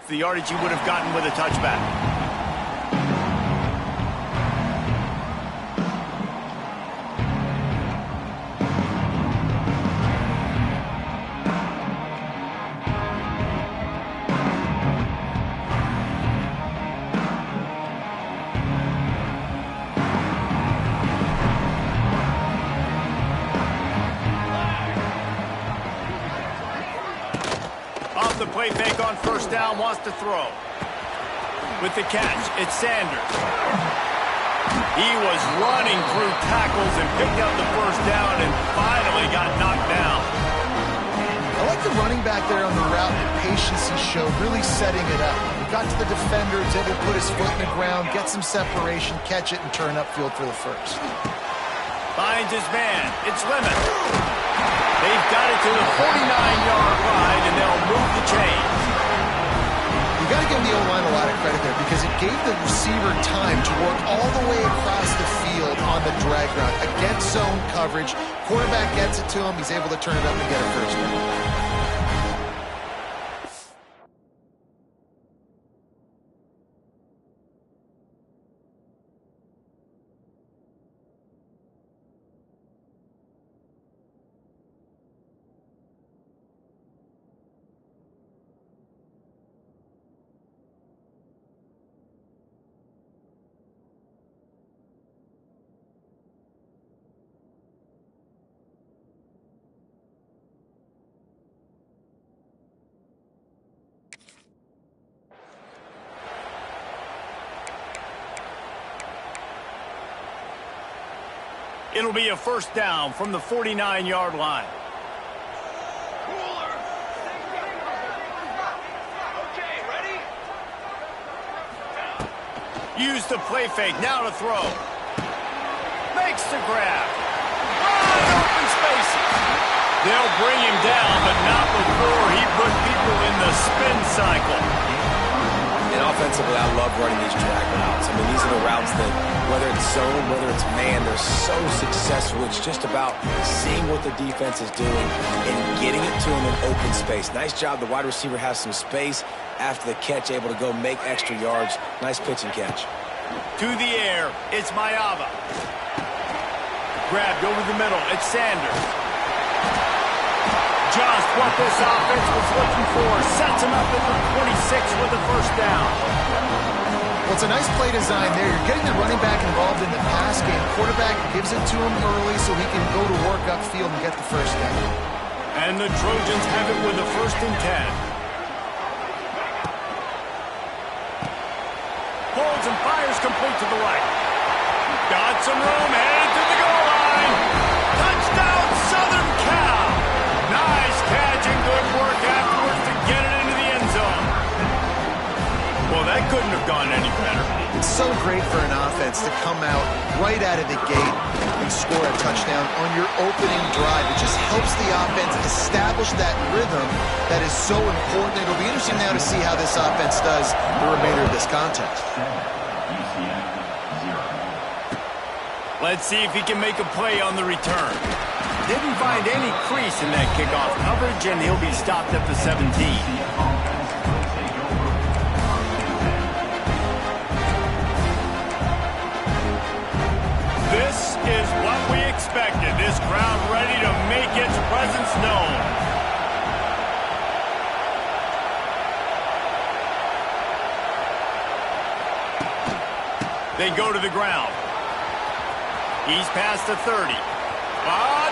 the yardage he would have gotten with a touchback. The play fake on first down, wants to throw. With the catch, it's Sanders. He was running through tackles and picked up the first down and finally got knocked down. I like the running back there on the route and the patience he showed, really setting it up. He got to the defender, was able to put his foot in the ground, get some separation, catch it, and turn upfield for the first. Finds his man. It's Lemon. They've got it to the 49-yard line, and they'll move the chains. You got to give the O-line a lot of credit there because it gave the receiver time to work all the way across the field on the drag route against zone coverage. Quarterback gets it to him. He's able to turn it up and get a first down. It'll be a first down from the 49-yard line. Okay, ready? Use the play fake, now to throw. Makes the grab. Wide open spaces. They'll bring him down, but not before he put people in the spin cycle. And offensively, I love running these drag routes. I mean, these are the routes that, whether it's zone, whether it's man, they're so successful. It's just about seeing what the defense is doing and getting it to them in open space. Nice job. The wide receiver has some space after the catch, able to go make extra yards. Nice pitch and catch. To the air, it's Mayava. Grabbed over the middle, it's Sanders. Just what this offense was looking for. Sets him up at the 26 with the first down. Well, it's a nice play design there. You're getting the running back involved in the pass game. Quarterback gives it to him early so he can go to work upfield and get the first down. And the Trojans have it with a 1st and 10. Holds and fires complete to the right. Got some room, headed to the goal line. Touchdown, Southern Cal. Nice catch and good work afterwards to get it into the end zone. Well, that couldn't have gone any better. It's so great for an offense to come out right out of the gate and score a touchdown on your opening drive. It just helps the offense establish that rhythm that is so important. It'll be interesting now to see how this offense does the remainder of this contest. Let's see if he can make a play on the return. Didn't find any crease in that kickoff coverage, and he'll be stopped at the 17. This is what we expected. This crowd ready to make its presence known. They go to the ground. He's past the 30.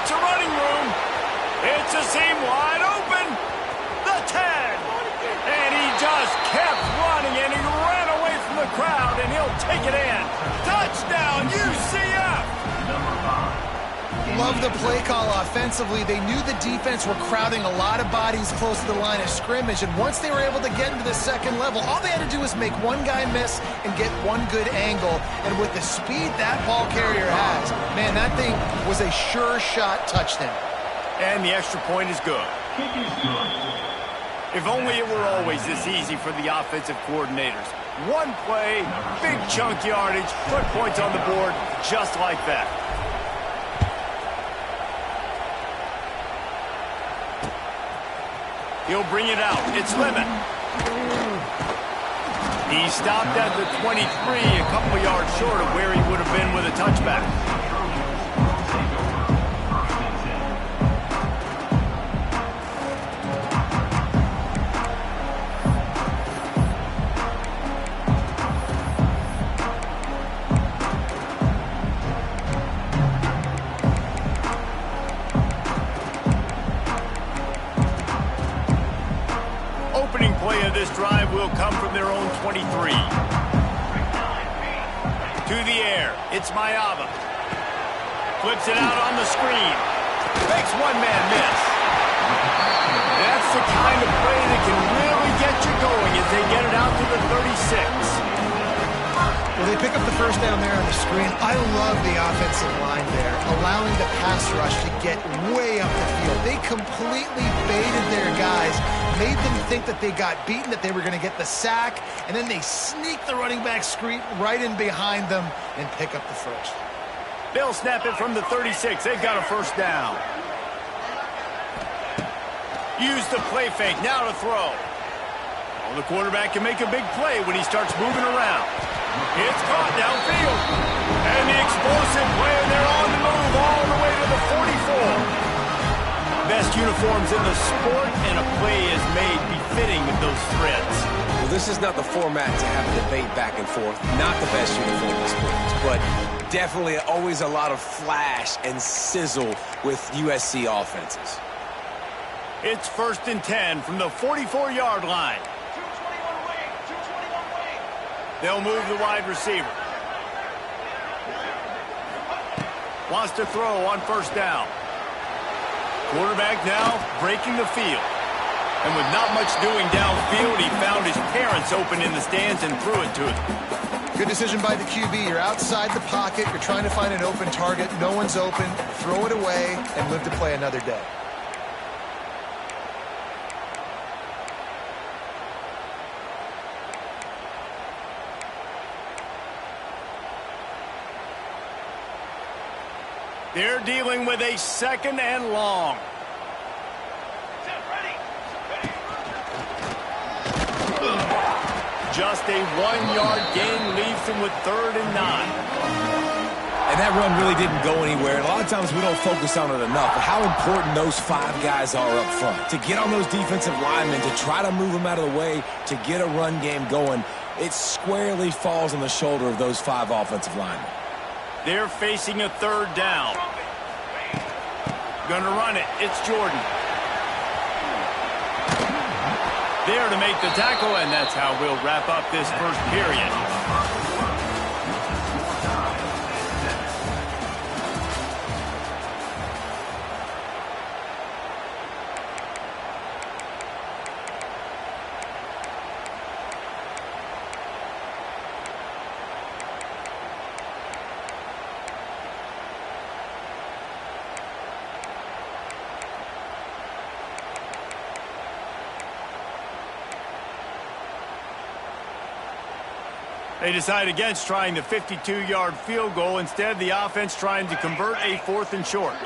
It's a running room. It's a seam wide open. The 10. And he just kept running, and he ran away from the crowd, and he'll take it in. Touchdown, UCF. Love the play call offensively. They knew the defense were crowding a lot of bodies close to the line of scrimmage, and once they were able to get into the second level, all they had to do was make one guy miss and get one good angle. And with the speed that ball carrier has, man, that thing was a sure shot touchdown. And the extra point is good. If only it were always this easy for the offensive coordinators. One play, big chunk yardage, put points on the board just like that. He'll bring it out. It's Lemon. He stopped at the 23, a couple yards short of where he would have been with a touchback. Opening play of this drive will come from their own 23. To the air, it's Mayava. Flips it out on the screen. Makes one man miss. That's the kind of play that can really get you going as they get it out to the 36. Well, they pick up the first down there on the screen. I love the offensive line there, allowing the pass rush to get way up the field. They completely baited their guys, made them think that they got beaten, that they were going to get the sack, and then they sneak the running back screen right in behind them and pick up the first. They'll snap it from the 36. They've got a first down. Use the play fake. Now to throw. Oh, the quarterback can make a big play when he starts moving around. It's caught downfield. And the explosive play, and they're on the move all the way to the 44. Best uniforms in the sport, and a play is made befitting with those threads. Well, this is not the format to have a debate back and forth. Not the best uniform in sports, but definitely always a lot of flash and sizzle with USC offenses. It's 1st and 10 from the 44-yard line. They'll move the wide receiver. Wants to throw on first down. Quarterback now breaking the field. And with not much doing downfield, he found his parents open in the stands and threw it to them. Good decision by the QB. You're outside the pocket. You're trying to find an open target. No one's open. Throw it away and live to play another day. They're dealing with a 2nd and long. Just a 1-yard gain leaves them with 3rd and 9. And that run really didn't go anywhere. And a lot of times we don't focus on it enough. But how important those 5 guys are up front. To get on those defensive linemen, to try to move them out of the way, to get a run game going, it squarely falls on the shoulder of those 5 offensive linemen. They're facing a 3rd down. Gonna run it. It's Jordan. There to make the tackle, and that's how we'll wrap up this first period. They decide against trying the 52-yard field goal. Instead, the offense trying to convert a 4th and short.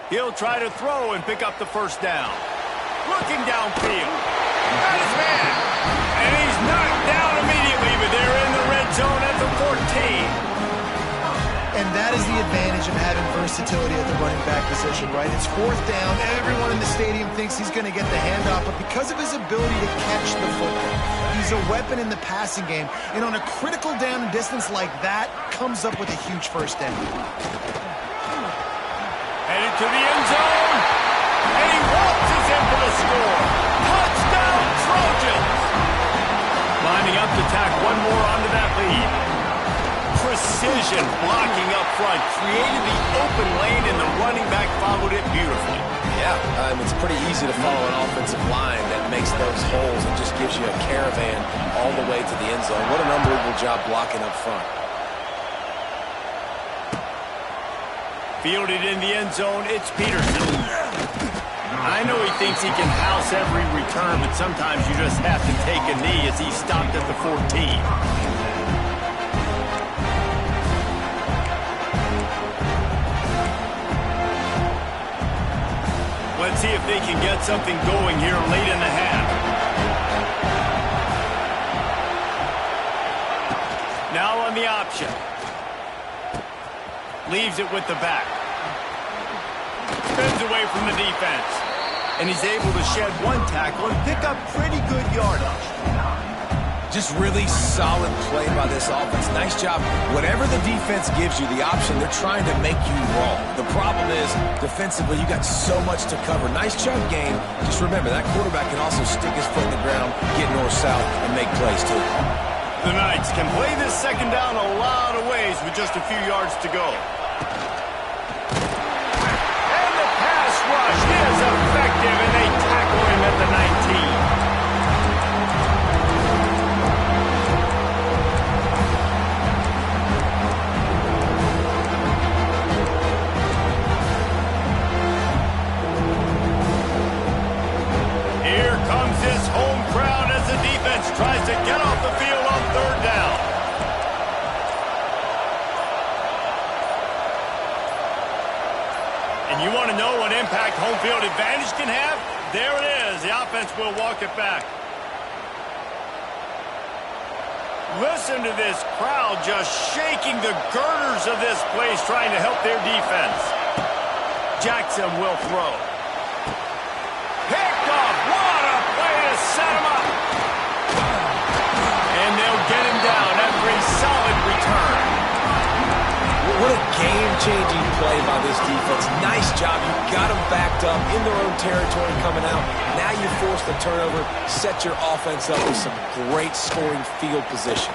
He'll try to throw and pick up the first down. Looking downfield. Got his man. And he's knocked down immediately, but they're in the red zone at the 14. And that is the advantage of having versatility at the running back position, right? It's 4th down. Everyone in the stadium thinks he's going to get the handoff, but because of his ability to catch the football, he's a weapon in the passing game. And on a critical down and distance like that, comes up with a huge first down. Headed to the end zone, and he waltzes in for the score. Touchdown, Trojans! Lining up to tack one more onto that lead. Precision blocking up front, created the open lane, and the running back followed it beautifully. Yeah, it's pretty easy to follow an offensive line that makes those holes and just gives you a caravan all the way to the end zone. What an unbelievable job blocking up front. Fielded in the end zone, it's Peterson. I know he thinks he can house every return, but sometimes you just have to take a knee as he stopped at the 14. Let's see if they can get something going here late in the half. Now on the option. Leaves it with the back. Spins away from the defense. And he's able to shed one tackle and pick up pretty good yardage. Just really solid play by this offense. Nice job. Whatever the defense gives you, the option, they're trying to make you wrong. The problem is, defensively, you got so much to cover. Nice chunk game. Just remember, that quarterback can also stick his foot in the ground, get north-south, and make plays, too. The Knights can play this second down a lot of ways with just a few yards to go. And the pass rush is effective, and they tackle him at the 19. This home crowd as the defense tries to get off the field on third down. And you want to know what impact home field advantage can have? There it is. The offense will walk it back. Listen to this crowd just shaking the girders of this place trying to help their defense. Jackson will throw. Picked off. What a play to set him up. And they'll get him down after a solid return. What a game-changing play by this defense. Nice job. You got them backed up in their own territory coming out. Now you force the turnover, set your offense up with some great scoring field position.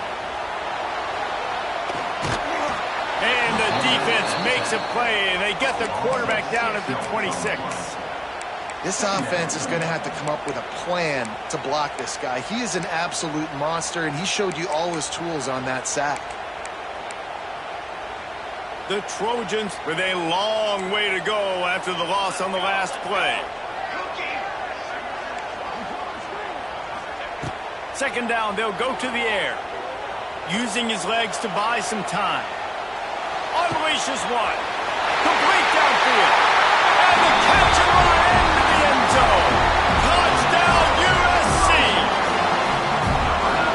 And the defense makes a play, and they get the quarterback down at the 26. This offense is going to have to come up with a plan to block this guy. He is an absolute monster, and he showed you all his tools on that sack. The Trojans with a long way to go after the loss on the last play. Second down, they'll go to the air. Using his legs to buy some time. Unleashes one. Complete downfield. And the catch and run into the end zone. Touchdown, USC.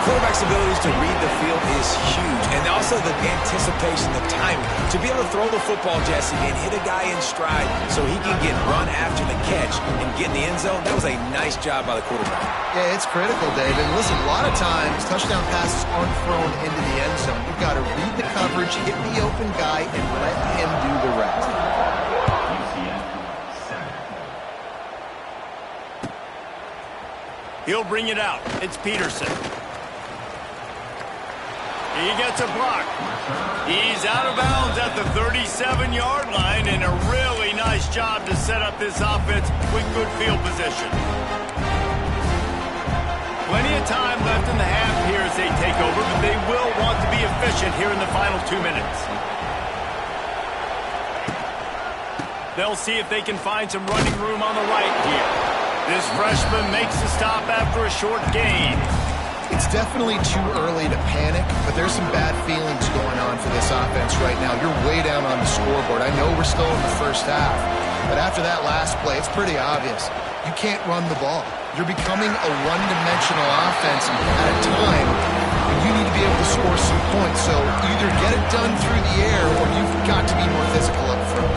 Quarterback's abilities to read the field is huge. And also the anticipation, the timing. To be able to throw the football, Jesse, and hit a guy in stride so he can get run after the catch and get in the end zone, that was a nice job by the quarterback. Yeah, it's critical, David. Listen, a lot of times, touchdown passes aren't thrown into the end zone. You've got to read the coverage, hit the open guy, and let him do the rest. He'll bring it out. It's Peterson. He gets a block. He's out of bounds at the 37-yard line, and a really nice job to set up this offense with good field position. Plenty of time left in the half here as they take over, but they will want to be efficient here in the final 2 minutes. They'll see if they can find some running room on the right here. This freshman makes the stop after a short gain. It's definitely too early to panic, but there's some bad feelings going on for this offense right now. You're way down on the scoreboard. I know we're still in the first half, but after that last play, it's pretty obvious. You can't run the ball. You're becoming a one-dimensional offense at a time when you need to be able to score some points. So either get it done through the air or you've got to be more physical up front.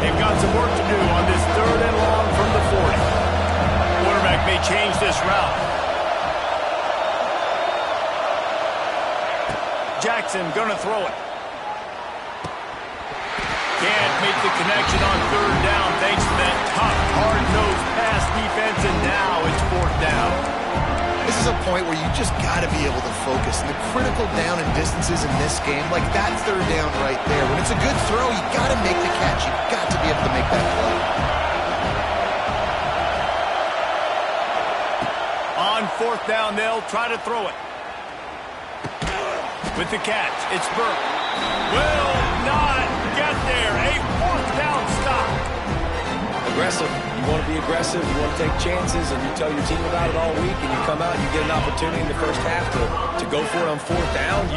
They've got some work to do on this third and long from the 40. Quarterback may change this route. Jackson gonna throw it. Can't make the connection on third down thanks to that tough, hard-nosed pass defense, and now it's fourth down. This is a point where you just got to be able to focus. And the critical down and distances in this game, like that third down right there, when it's a good throw, you got to make the catch. You got to be able to make that play. On fourth down, they'll try to throw it. With the catch, it's Burke. Will not get there. A fourth down stop. Aggressive. You want to be aggressive. You want to take chances, and you tell your team about it all week, and you come out and you get an opportunity in the first half to go for it on fourth down.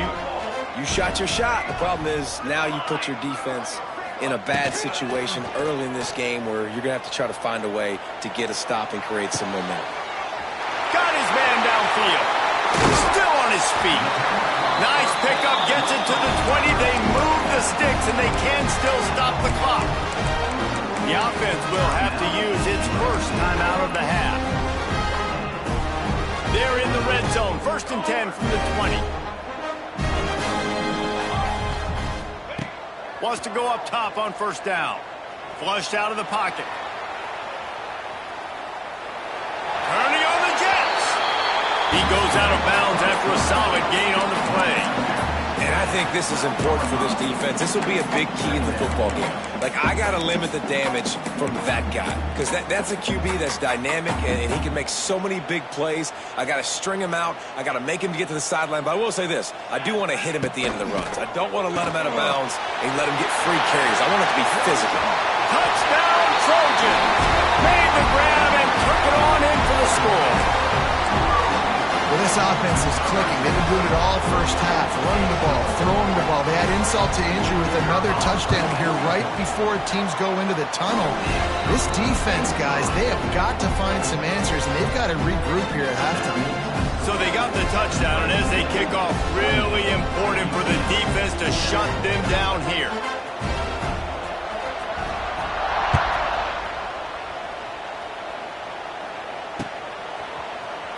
You shot your shot. The problem is now you put your defense in a bad situation early in this game where you're going to have to try to find a way to get a stop and create some momentum. Got his man downfield. Still on his feet. Nice pickup, gets it to the 20. They move the sticks, and they can still stop the clock. The offense will have to use its first timeout of the half. They're in the red zone. 1st and 10 from the 20. Wants to go up top on 1st down. Flushed out of the pocket. Turning on the Jets. He goes out of bounds after a solid gain on the play. And I think this is important for this defense. This will be a big key in the football game. Like, I got to limit the damage from that guy because that's a QB that's dynamic, and he can make so many big plays. I got to string him out. I got to make him get to the sideline. But I will say this. I do want to hit him at the end of the runs. I don't want to let him out of bounds and let him get free carries. I want it to be physical. Touchdown, Trojans. Made the grab and took it on in for the score. Well, this offense is clicking. They've been doing it all first half. Running the ball, throwing the ball. They had insult to injury with another touchdown here right before teams go into the tunnel. This defense, guys, they have got to find some answers, and they've got to regroup here at halftime. So they got the touchdown, and as they kick off, really important for the defense to shut them down here.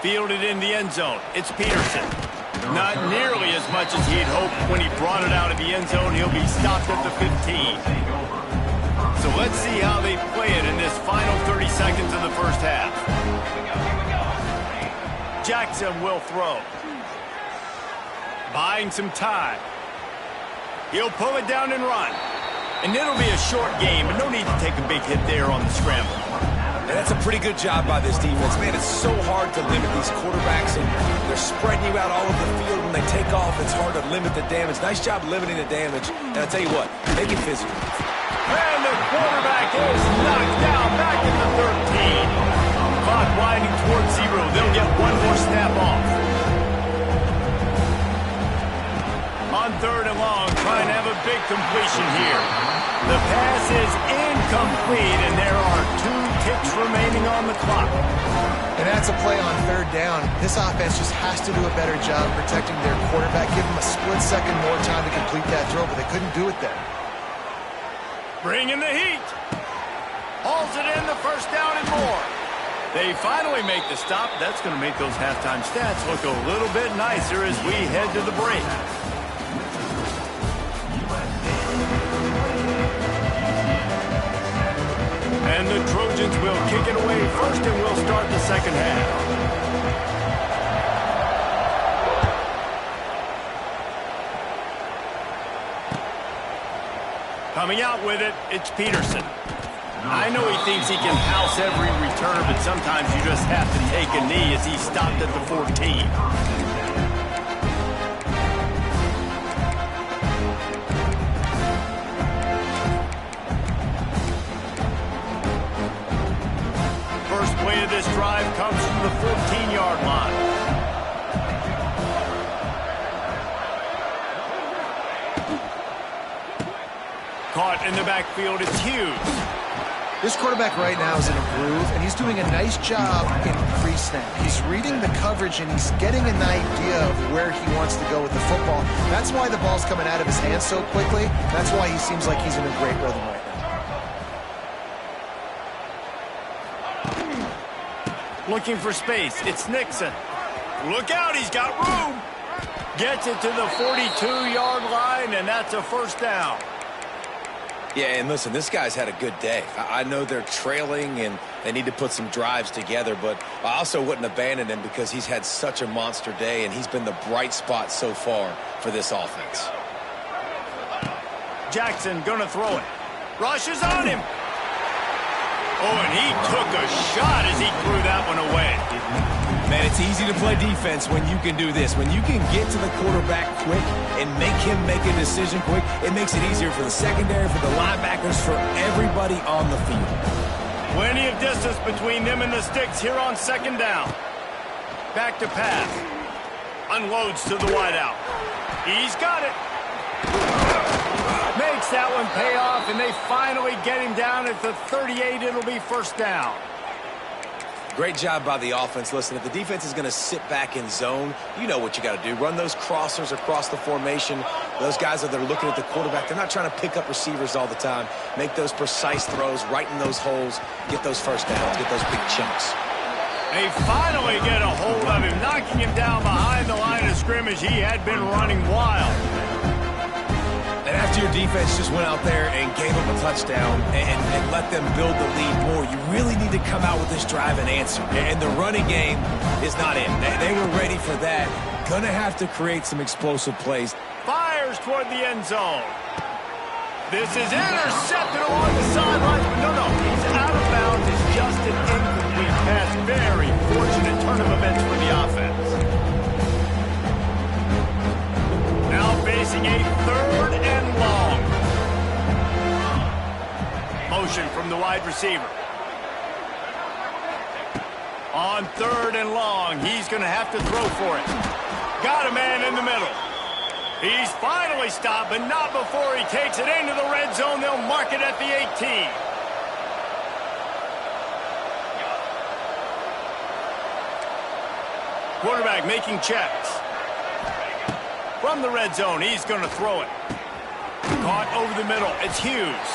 Fielded in the end zone. It's Peterson. Not nearly as much as he'd hoped when he brought it out of the end zone. He'll be stopped at the 15. So let's see how they play it in this final 30 seconds of the first half. Jackson will throw. Buying some time. He'll pull it down and run. And it'll be a short game, but no need to take a big hit there on the scramble. And that's a pretty good job by this defense. Man, it's so hard to limit these quarterbacks, and they're spreading you out all over the field. When they take off, it's hard to limit the damage. Nice job limiting the damage. And I'll tell you what, make it physical. And the quarterback is knocked down back at the 13. Clock winding towards 0. They'll get one more snap off. On 3rd and long, trying to have a big completion here. The pass is incomplete, and there are 2 ticks remaining on the clock. And that's a play on 3rd down. This offense just has to do a better job protecting their quarterback. Give them a split second more time to complete that throw, but they couldn't do it there. Bringing the heat. Hauls it in the 1st down and more. They finally make the stop. That's going to make those halftime stats look a little bit nicer as we head to the break. And the Trojans will kick it away first, and we'll start the second half. Coming out with it, it's Peterson. I know he thinks he can house every return, but sometimes you just have to take a knee as he stopped at the 14. Play of this drive comes from the 14-yard line. Caught in the backfield, it's Hughes. This quarterback right now is in a groove, and he's doing a nice job in pre-snap. He's reading the coverage, and he's getting an idea of where he wants to go with the football. That's why the ball's coming out of his hands so quickly. That's why he seems like he's in a great rhythm right now. Looking for space. It's Nixon. Look out, he's got room. Gets it to the 42-yard line, and that's a 1st down. Yeah, and listen, this guy's had a good day. I know they're trailing, and they need to put some drives together, but I also wouldn't abandon him because he's had such a monster day, and he's been the bright spot so far for this offense. Jackson gonna throw it. Rushes on him. Oh, and he took a shot as he threw that one away. Man, it's easy to play defense when you can do this. When you can get to the quarterback quick and make him make a decision quick, it makes it easier for the secondary, for the linebackers, for everybody on the field. Plenty of distance between them and the sticks here on 2nd down. Back to pass. Unloads to the wideout. He's got it. Makes that one pay off, and they They finally get him down at the 38. It'll be first down. Great job by the offense. Listen, if the defense is going to sit back in zone, you know what you got to do. Run those crossers across the formation. Those guys that are looking at the quarterback, they're not trying to pick up receivers all the time. Make those precise throws, right in those holes, get those first downs, get those big chunks. They finally get a hold of him, knocking him down behind the line of scrimmage. He had been running wild. And after your defense just went out there and gave them a touchdown and let them build the lead more, you really need to come out with this drive and answer. And the running game is not in. They were ready for that. Gonna have to create some explosive plays. Fires toward the end zone. This is intercepted along the sidelines. But no, he's out of bounds. It's just an incomplete pass. Very fortunate turn of events for the offense. Now facing a 3rd and long. Motion from the wide receiver. On 3rd and long, he's going to have to throw for it. Got a man in the middle. He's finally stopped, but not before he takes it into the red zone. They'll mark it at the 18. Quarterback making checks. From the red zone, he's going to throw it. Caught over the middle. It's Hughes.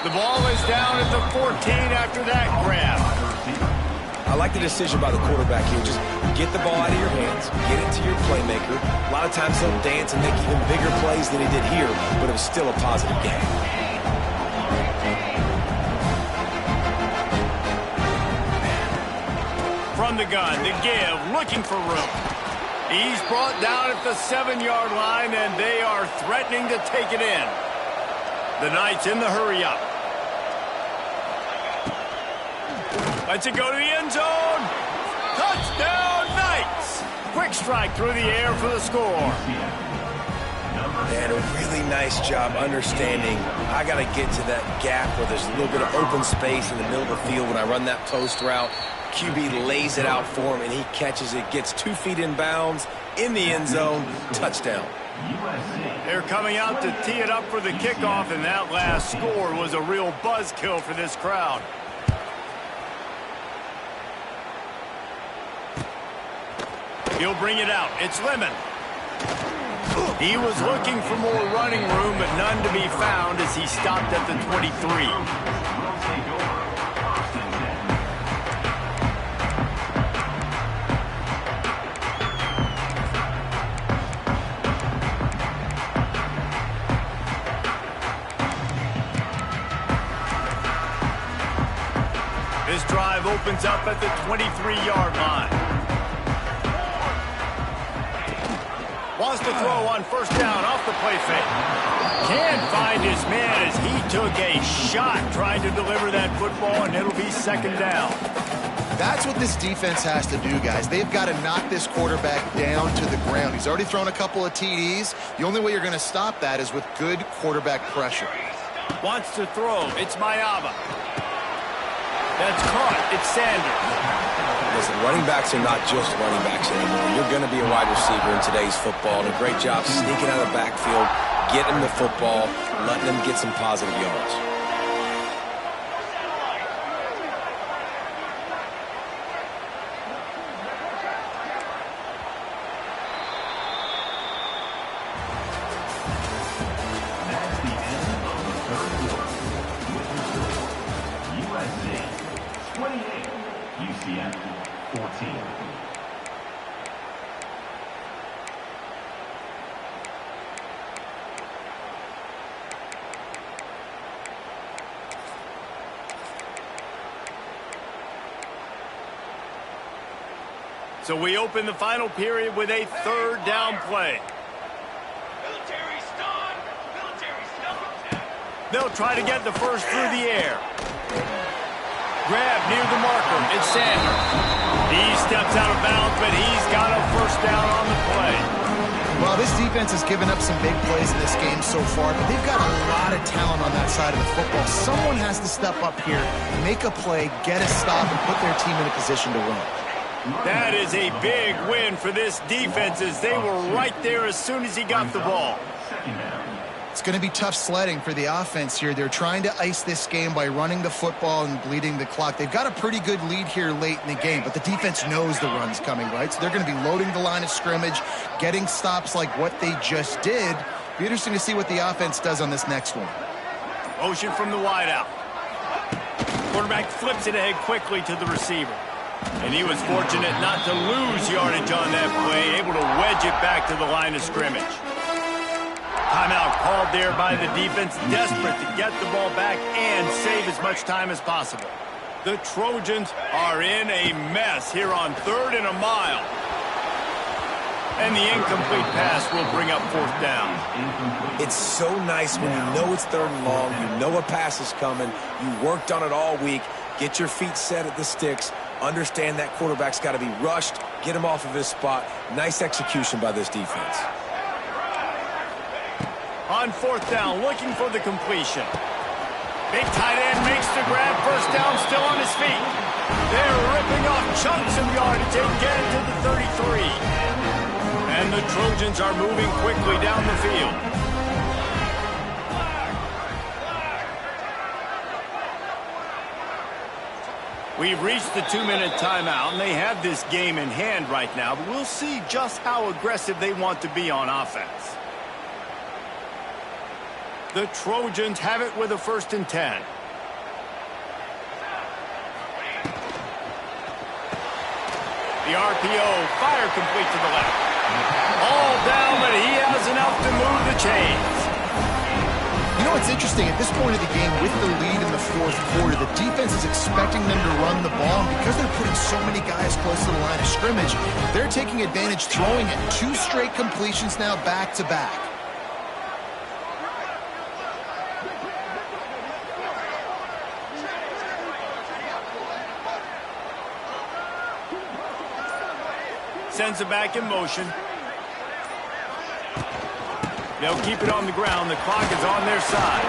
The ball is down at the 14 after that grab. I like the decision by the quarterback here. Just get the ball out of your hands, get it to your playmaker. A lot of times he'll dance and make even bigger plays than he did here, but it was still a positive game. From the gun, the give, looking for room. He's brought down at the 7-yard line, and they are threatening to take it in. The Knights in the hurry-up. Lets it go to the end zone. Touchdown, Knights! Quick strike through the air for the score. And a really nice job understanding I got to get to that gap where there's a little bit of open space in the middle of the field when I run that post route. QB lays it out for him, and he catches it, gets 2 feet in bounds, in the end zone, touchdown. They're coming out to tee it up for the kickoff, and that last score was a real buzzkill for this crowd. He'll bring it out. It's Lemon. He was looking for more running room, but none to be found as he stopped at the 23. This drive opens up at the 23-yard line. Wants to throw on first down off the play fake. Can't find his man as he took a shot trying to deliver that football, and it'll be 2nd down. That's what this defense has to do, guys. They've got to knock this quarterback down to the ground. He's already thrown a couple of TDs. The only way you're going to stop that is with good quarterback pressure. Wants to throw. It's Mayaba. That's caught. It's Sanders. Listen, running backs are not just running backs anymore. You're going to be a wide receiver in today's football. And a great job sneaking out of the backfield, getting the football, letting them get some positive yards. So we open the final period with a 3rd down play. Military stun! Military stun! They'll try to get the first through the air. Grab near the marker. It's Sanders. He steps out of bounds, but he's got a first down on the play. Well, this defense has given up some big plays in this game so far, but they've got a lot of talent on that side of the football. Someone has to step up here, make a play, get a stop, and put their team in a position to win. That is a big win for this defense as they were right there as soon as he got the ball. It's going to be tough sledding for the offense here. They're trying to ice this game by running the football and bleeding the clock. They've got a pretty good lead here late in the game, but the defense knows the run's coming, right? So they're going to be loading the line of scrimmage, getting stops like what they just did. Be interesting to see what the offense does on this next one. Motion from the wideout. Quarterback flips it ahead quickly to the receiver. And he was fortunate not to lose yardage on that play, able to wedge it back to the line of scrimmage. Timeout called there by the defense, desperate to get the ball back and save as much time as possible. The Trojans are in a mess here on 3rd and a mile. And the incomplete pass will bring up 4th down. It's so nice when you know it's 3rd and long, you know a pass is coming, you worked on it all week, get your feet set at the sticks, understand that quarterback's got to be rushed, get him off of his spot. Nice execution by this defense. On 4th down, looking for the completion. Big tight end makes the grab, 1st down, still on his feet. They're ripping off chunks of yardage and get it to the 33. And the Trojans are moving quickly down the field. We've reached the 2-minute timeout, and they have this game in hand right now, but we'll see just how aggressive they want to be on offense. The Trojans have it with a 1st and 10. The RPO, fire complete to the left. All down, but he has enough to move the chains. You know what's interesting? At this point of the game, with the lead in the 4th quarter, the defense is expecting them to run the ball, and because they're putting so many guys close to the line of scrimmage, they're taking advantage, throwing it. 2 straight completions now back-to-back. Sends it back in motion. They'll keep it on the ground. The clock is on their side.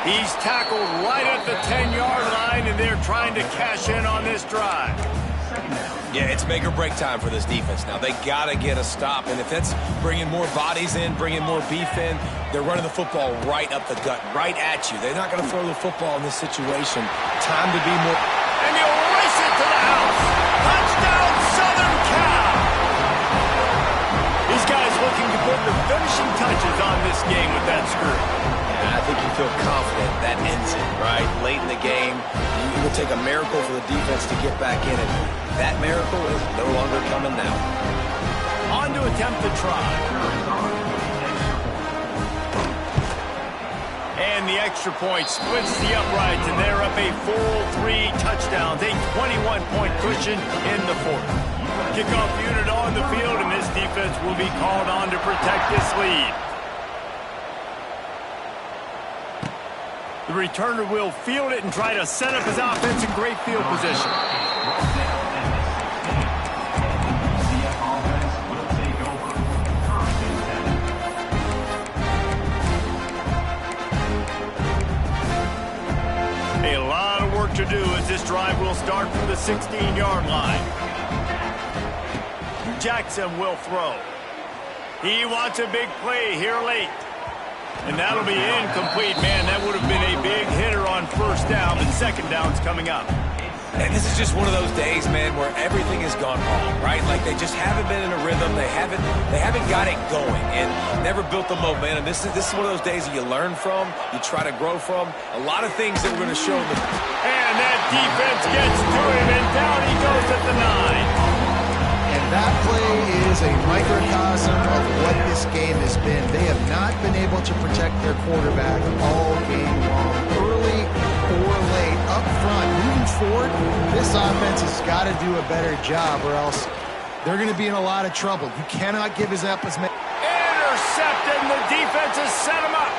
He's tackled right at the 10-yard line, and they're trying to cash in on this drive. Yeah, it's make or break time for this defense now. They got to get a stop, and if that's bringing more bodies in, bringing more beef in, they're running the football right up the gut, right at you. They're not going to throw the football in this situation. Time to be more... And he'll race it to the house. Touchdown, Southern Cal. These guys looking to put the finishing touches on this game with that screw. Yeah, I think you feel confident that ends it, right? Late in the game, it will take a miracle for the defense to get back in it. That miracle is no longer coming now. On to attempt the try. And the extra point splits the uprights, and they're up a full 3 touchdowns, a 21-point cushion in the 4th. Kickoff unit on the field, and this defense will be called on to protect this lead. The returner will field it and try to set up his offense in great field position. A lot of work to do as this drive will start from the 16-yard line. Jackson will throw. He wants a big play here late. And that'll be incomplete. Man, that would have been a big hitter on 1st down, but 2nd down's coming up. And this is just one of those days, man, where everything has gone wrong, right? Like they just haven't been in a rhythm. They haven't got it going and never built the momentum. This is one of those days that you learn from, you try to grow from. A lot of things that we're going to show them. And that defense gets to him, and down he goes at the 9. And that play is a microcosm of what this game has been. They have not been able to protect their quarterback all game long, early or late, up front. Moving forward, this offense has got to do a better job, or else they're going to be in a lot of trouble. You cannot give his up as many. Intercepted, and the defense has set him up.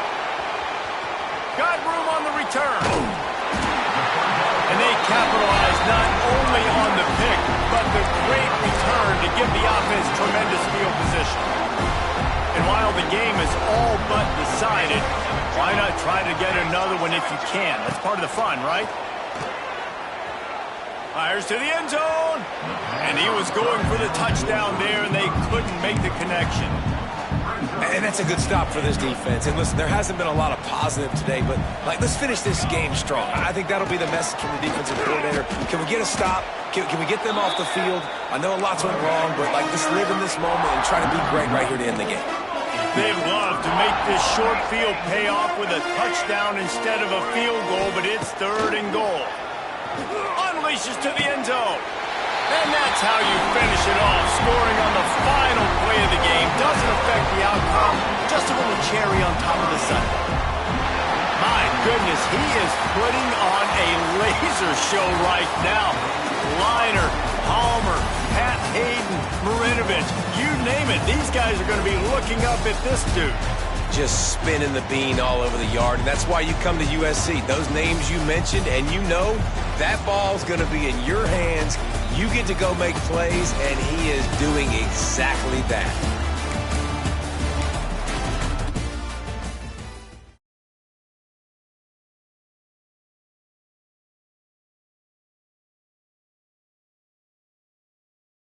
Got room on the return. And they capitalize not only on the pick, but the great return to give the offense tremendous field position. And while the game is all but decided, why not try to get another one if you can? That's part of the fun, right? Fires to the end zone. And he was going for the touchdown there, and they couldn't make the connection. And that's a good stop for this defense. And listen, there hasn't been a lot of positive today, but let's finish this game strong. I think that'll be the message from the defensive coordinator. Can we get a stop? Can we get them off the field? I know a lot's went wrong, but let's live in this moment and try to be great right here to end the game. They'd love to make this short field pay off with a touchdown instead of a field goal, but it's 3rd and goal. Unleashes to the end zone. And that's how you finish it off. Scoring on the final play of the game doesn't affect the outcome. Just a little cherry on top of the Sunday. My goodness, he is putting on a laser show right now. Liner, Palmer, Pat Hayden, Marinovich, you name it. These guys are going to be looking up at this dude. Just spinning the bean all over the yard, and that's why you come to USC. Those names you mentioned, and you know that ball's going to be in your hands. You get to go make plays, and he is doing exactly that.